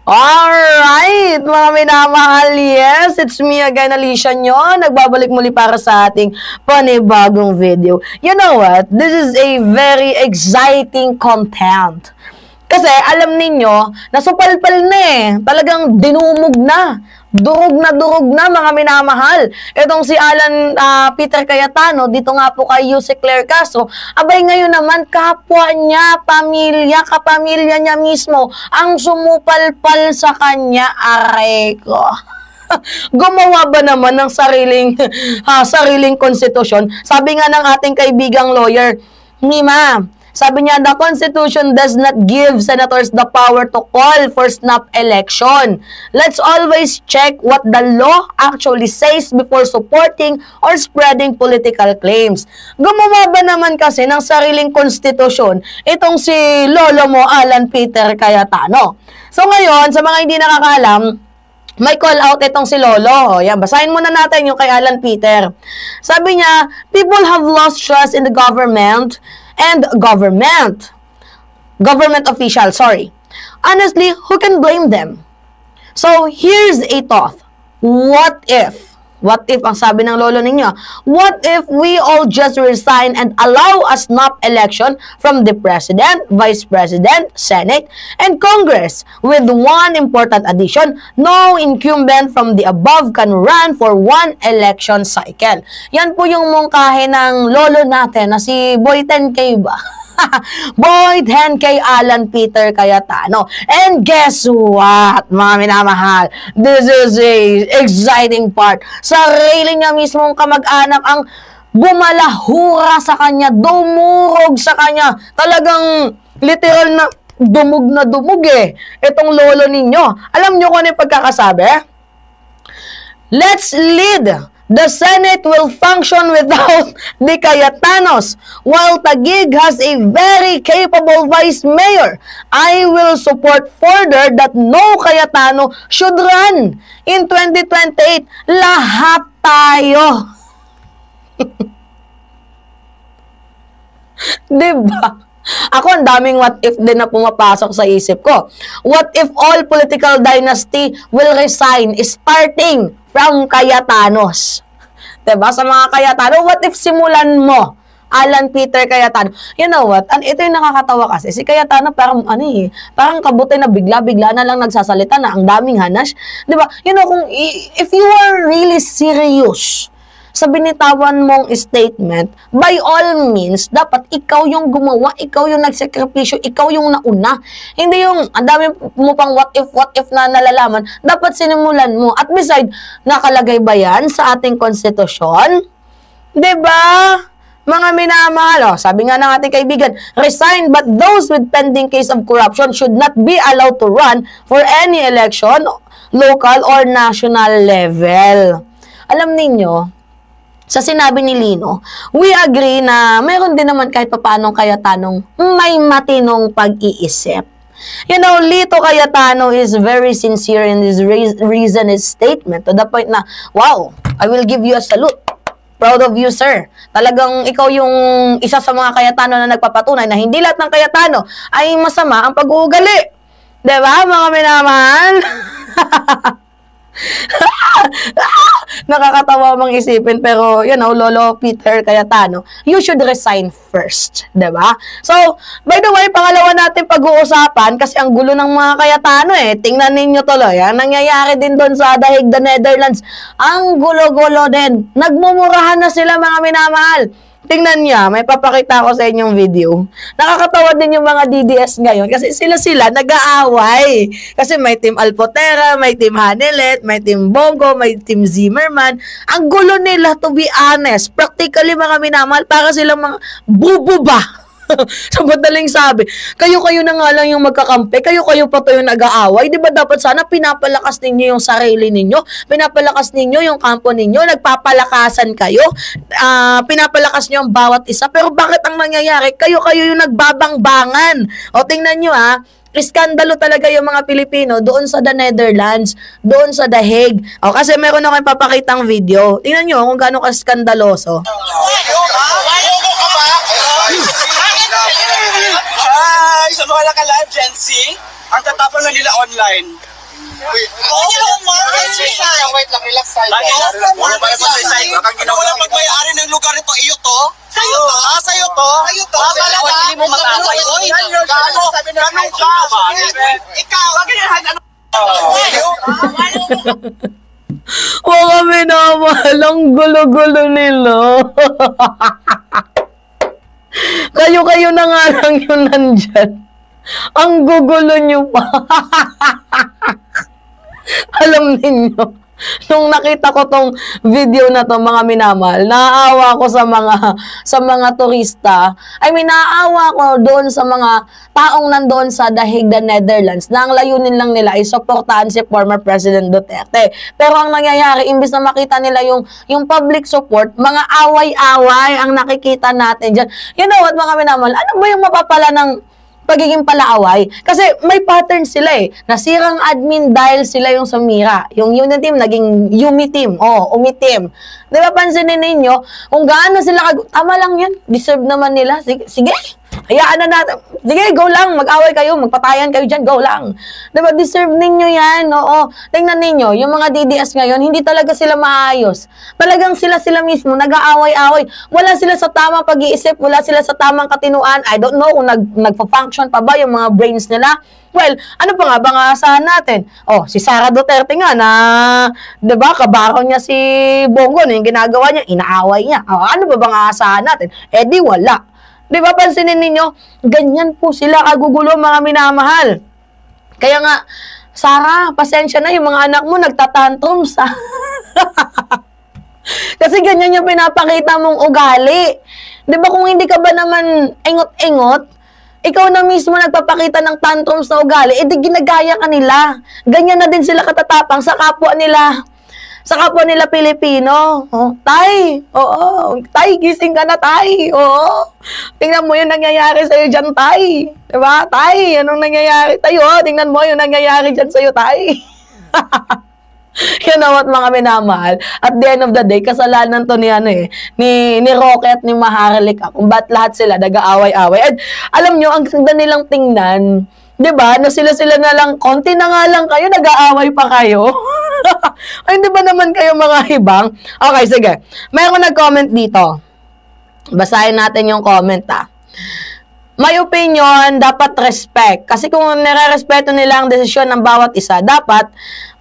Alright, mga minamahal, yes, it's me again, Alicia nyo. Nagbabalik muli para sa ating panibagong video. You know what? This is a very exciting content. Kasi alam ninyo, nasupalpal na eh. Talagang dinumog na. Durog na mga minamahal. Itong si Alan Peter Cayetano, dito nga po kay Yuse Claire Castro, abay ngayon naman kapwa niya, kapamilya niya mismo, ang sumupalpal sa kanya, aray ko. Gumawa ba naman ng sariling konstitusyon? Sabi nga ng ating kaibigang lawyer, Nima, sabi niya, the Constitution does not give senators the power to call for snap election. Let's always check what the law actually says before supporting or spreading political claims. Gumawa ba naman kasi ng sariling konstitusyon itong si lolo mo, Alan Peter Cayetano? So ngayon, sa mga hindi nakakaalam, may call out itong si Lolo. Yan, basahin muna natin yung kay Alan Peter. Sabi niya, people have lost trust in the government and government officials, Honestly, who can blame them? So, here's a thought. What if, ang sabi ng lolo ninyo, what if we all just resign and allow a snap election from the President, Vice President, Senate, and Congress? With one important addition, no incumbent from the above can run for one election cycle. Yan po yung mungkahe ng lolo natin na si Boy 10K ba? Boy 10K Alan Peter Cayetano. And guess what, mga minamahal? This is a exciting part. Sarili niya mismong kamag-anak ang bumalahura sa kanya, dumurog sa kanya. Talagang literal na dumug eh. Itong lolo ninyo. Alam nyo kung ano yung pagkakasabi? Let's lead. The Senate will function without the Cayetanos, while Taguig has a very capable vice mayor. I will support further that no Cayetano should run in 2028. Lahat tayo. Diba? Ako, ang daming what if din na pumapasok sa isip ko. What if all political dynasty will resign starting from Cayetanos? Diba? Sa mga Cayetano, what if simulan mo, Alan Peter Cayetano? You know what? Ito yung nakakatawa kasi. Si Cayetano parang, parang kabuti na bigla-bigla na lang nagsasalita na ang daming hanas. Diba? You know, if you are really serious sa binitawan mong statement, by all means, dapat ikaw yung gumawa, ikaw yung nagsakripisyo, ikaw yung nauna. Hindi yung, ang dami mo pang what if na nalalaman, dapat sinimulan mo. At beside, nakalagay ba yan sa ating konstitusyon? Diba? Mga minamahal, sabi nga ng ating kaibigan, resign, but those with pending case of corruption should not be allowed to run for any election, local or national level. Alam ninyo, sa sinabi ni Lino, we agree na mayroon din naman kahit papaanong Cayetanong may matinong pag-iisip. You know, Lito Cayetano is very sincere in his reason, his statement, to the point na, wow, I will give you a salute. Proud of you, sir. Talagang ikaw yung isa sa mga Cayetano na nagpapatunay na hindi lahat ng Cayetano ay masama ang pag-uugali. Diba, mga minamahal? Nakakatawa mang isipin, pero you know, Lolo Peter Cayetano, you should resign first, diba? So, by the way, pangalawa natin pag-uusapan, kasi ang gulo ng mga Cayetano tingnan ninyo tuloy, ang nangyayari din doon sa The Hague, the Netherlands, ang gulo-gulo din, nagmumurahan na sila, mga minamahal. Tingnan niya, may papakita ko sa inyong video. Nakakatawa din yung mga DDS ngayon kasi sila nag-aaway. Kasi may team Alpotera, may team Hanelet, may team Bongo, may team Zimmerman. Ang gulo nila, to be honest. Practically, mga minamahal, para silang mga bubo ba? Sa madaling sabi, kayo-kayo na nga lang yung magkakampi, kayo-kayo pa to yung nag-aaway. Di ba dapat sana pinapalakas ninyo yung sarili ninyo, pinapalakas ninyo yung kampo ninyo, nagpapalakasan kayo, pinapalakas nyo ang bawat isa. Pero bakit ang nangyayari? Kayo-kayo yung nagbabangbangan. O tingnan nyo iskandalo talaga yung mga Pilipino doon sa The Netherlands, doon sa The Hague. O, kasi meron akong papakitang video. Tingnan nyo kung gaano ka-skandaloso. Sa mga naka-live, Gen Z, ang tatapang na nila online. Wait, lang, relax tayo. Wala pa sa side. Wala pagmayari ng lugar ito. Iyo to? Sa'yo to? Sa'yo to? Sa'yo to? Hindi mo mag-away. Ganun ka. Ikaw. Mga minamahal, ang gulo-gulo nila. Kayo-kayo na nga lang yun nandyan. Ang gugulo nyo pa. Alam ninyo, nung nakita ko tong video na to, mga minamahal, naaawa ko sa mga turista. I mean, naaawa ko doon sa mga taong nandoon sa The Hague, the Netherlands, na ang layunin lang nila ay suportahan si former President Duterte. Pero ang nangyayari, imbis na makita nila yung public support, mga away-away ang nakikita natin dyan. You know what, mga minamahal, ano ba yung mapapala ng pagiging palaaway? Kasi may pattern sila eh. Nasirang admin dahil sila yung sumira. Yung unit team, naging Yumi team. Umi team. Di ba, pansinin ninyo, kung gaano sila tama lang yan. Deserve naman nila. Sige. Hayaan na natin. Sige, go lang. Mag-away kayo. Magpatayan kayo dyan. Go lang. Di ba, deserve ninyo yan. Oo. Tingnan ninyo, yung mga DDS ngayon, hindi talaga sila maayos. Talagang sila mismo, nag-aaway-away. Wala sila sa tamang pag-iisip. Wala sila sa tamang katinuan. I don't know kung nagpa-function pa ba yung mga brains nila. Well, ano pa nga bang aasahan natin? Si Sara Duterte nga na, 'di ba, kabaro niya si Bongo, yung ginagawa niya, inaaway niya. Ano ba bang aasahan natin? Di wala. 'Di ba, pansinin ninyo, ganyan po sila kagugulo, mga minamahal. Kaya nga, Sara, pasensya na, yung mga anak mo nagtatantrums. Kasi ganyan yung pinapakita mong ugali. 'Di ba, kung hindi ka ba naman engot-engot, ikaw na mismo nagpapakita ng tantrums na ugali, di ginagaya ka nila. Ganyan na din sila katatapang sa kapwa nila Pilipino. Tay, tay, gising ka na, tay. Tingnan mo yung nangyayari sa'yo dyan, tay. Diba, tay, anong nangyayari? Tayo, tingnan mo yung nangyayari dyan sa'yo, tay. You know what, mga minamahal? At the end of the day, kasalanan to ni Rocket, ni Maharlika, kung ba't lahat sila nag-aaway-away. At alam nyo, ang ganda nilang tingnan, diba, na sila na lang, konti na nga lang kayo, nag-aaway pa kayo. Ay, di ba naman kayo mga hibang? Okay, sige. Mayroon nag-comment dito. Basahin natin yung comment, My opinion, dapat respect. Kasi kung nire-respeto nila ang desisyon ng bawat isa, dapat,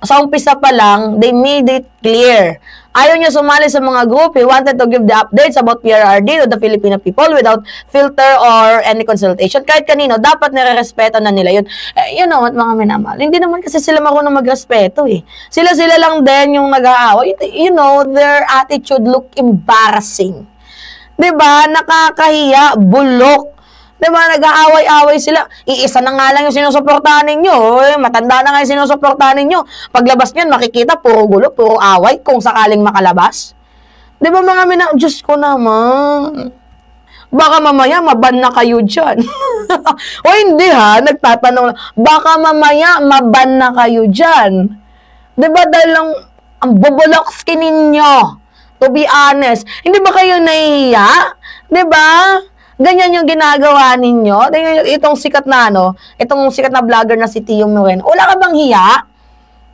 sa umpisa pa lang, they made it clear. Ayaw niya sumali sa mga group. He wanted to give the updates about PRRD to the Filipino people without filter or any consultation. Kahit kanino, dapat nire-respeto na nila yun. You know what, mga minamahal? Hindi naman kasi sila marunong magrespeto eh. Sila lang din yung nag-aaway. You know, their attitude look embarrassing. Diba? Nakakahiya, bulok. Diba, nag-aaway-aaway sila. Iisa na nga lang yung sinusuportahan ninyo. Matanda na nga yung sinusuportahan ninyo. Paglabas nyo, makikita, puro gulo, puro away, kung sakaling makalabas. Diba, mga Diyos ko naman. Baka mamaya, maban na kayo dyan. O hindi ha, nagtatanong lang. Baka mamaya, maban na kayo dyan. Diba, dahil lang, ang bubulokski ninyo. To be honest. Hindi ba kayo nahihiya? Diba? Ganyan yung ginagawa ninyo. Itong sikat na itong sikat na vlogger na si Tio Moreno. Wala ka bang hiya?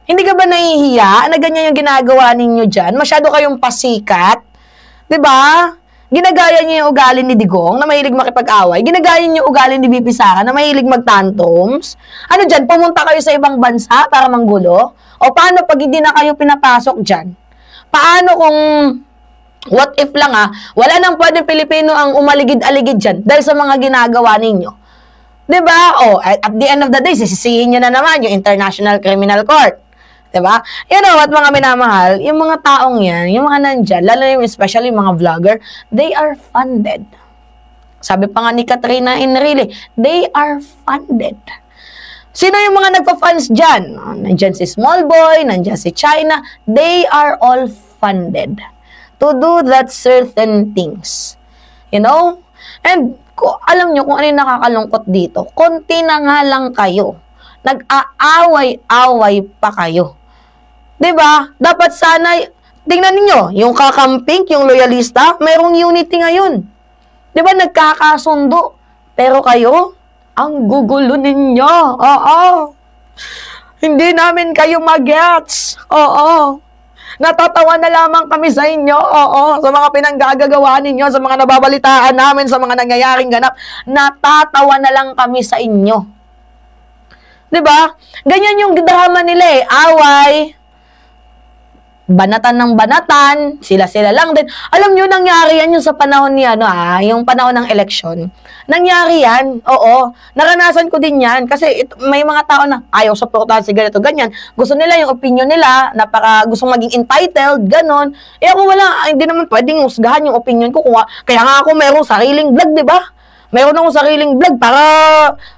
Hindi ka ba nahihiya na ganyan yung ginagawa ninyo dyan? Masyado kayong pasikat. Diba? Ginagaya niyo yung ugali ni Digong na mahilig makipag-away. Ginagaya niyo yung ugali ni BP Sara na mahilig mag-tantrums. Ano dyan? Pumunta kayo sa ibang bansa para manggulo? O paano pag hindi na kayo pinapasok dyan? Paano kung what if lang wala nang pwedeng Pilipino ang umaligid-aligid dyan dahil sa mga ginagawa ninyo. Diba? At the end of the day, sisisihin nyo na naman yung International Criminal Court. Diba? You know what, mga minamahal, yung mga taong yan, yung mga nandyan, lalo yung especially yung mga vlogger, they are funded. Sabi pa nga ni Katrina Enrile, they are funded. Sino yung mga nagpa-funds dyan? Nandyan si Small Boy, nandyan si China, they are all funded to do that certain things. You know? And alam nyo kung ano yung nakakalungkot dito. Konti na nga lang kayo. Nag-aaway-away pa kayo. Diba? Dapat sana, tingnan ninyo, yung kakamping, yung loyalista, mayroong unity ngayon. Diba? Nagkakasundo. Pero kayo, ang gugulo ninyo. Oo. Hindi namin kayo magets. Oo. Natatawa na lamang kami sa inyo. Oo. Sa mga pinanggagawa ninyo, sa mga nababalitaan namin, sa mga nangyayaring ganap. Natatawa na lang kami sa inyo. 'Di ba? Ganyan yung drama nila eh. Away. Banatan ng banatan, sila-sila lang din. Alam nyo, nangyari yan yung sa panahon ni yung panahon ng eleksyon. Nangyari yan, oo. Naranasan ko din yan kasi may mga tao na ayaw supportahan si ganito, ganyan. Gusto nila yung opinion nila, gustong maging entitled, ganon. Eh ako hindi naman pwedeng husgahan yung opinion ko. Kaya nga ako mayroong sariling vlog, di ba? Mayroon akong sariling vlog para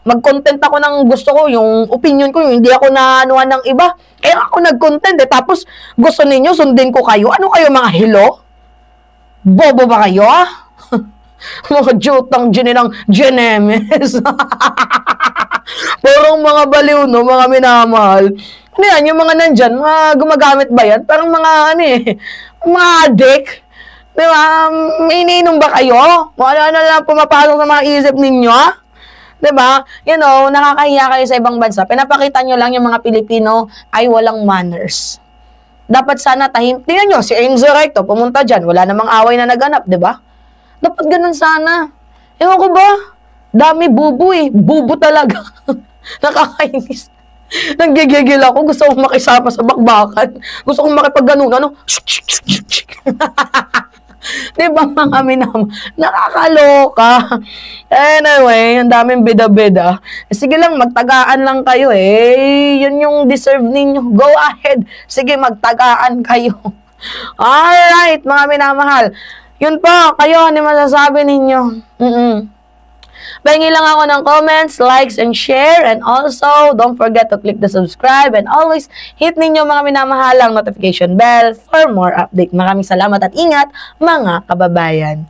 mag-content ako ng gusto ko, yung opinion ko, yung hindi ako naanuhan ng iba. Kaya ako nag-content tapos gusto ninyo sundin ko kayo. Ano kayo mga hilo? Bobo ba kayo? Mga jutang gininang Genemes. Parang mga baliw, no? Mga minamahal. Ano yan? Yung mga nandyan, mga gumagamit ba yan? Parang mga mga dick. Diba? May iniinom ba kayo? Ano lang pumapasok sa mga isip ninyo? Diba? Nakakahiya kayo sa ibang bansa. Pinapakita nyo lang yung mga Pilipino ay walang manners. Dapat sana tingnan nyo, si Enzo Recto, pumunta dyan. Wala namang away na naganap, diba? Dapat ganun sana. Ewan ko ba? Dami bubu eh. Bubu talaga. Nakakainis. Nanggigigil ako. Gusto kong makisama sa bakbakan. Gusto kong makipag-ganun. Diba mga minam? Nakakaloka. Anyway, ang daming bida-bida. Sige lang, magtagaan lang kayo eh. Yun yung deserve ninyo. Go ahead. Sige, magtagaan kayo. Alright, mga minamahal. Yun po, kayo, ano masasabi ninyo? Pahingi lang ako ng comments, likes, and share. And also, don't forget to click the subscribe and always hit ninyo mga minamahalang notification bell for more update. Maraming salamat at ingat, mga kababayan.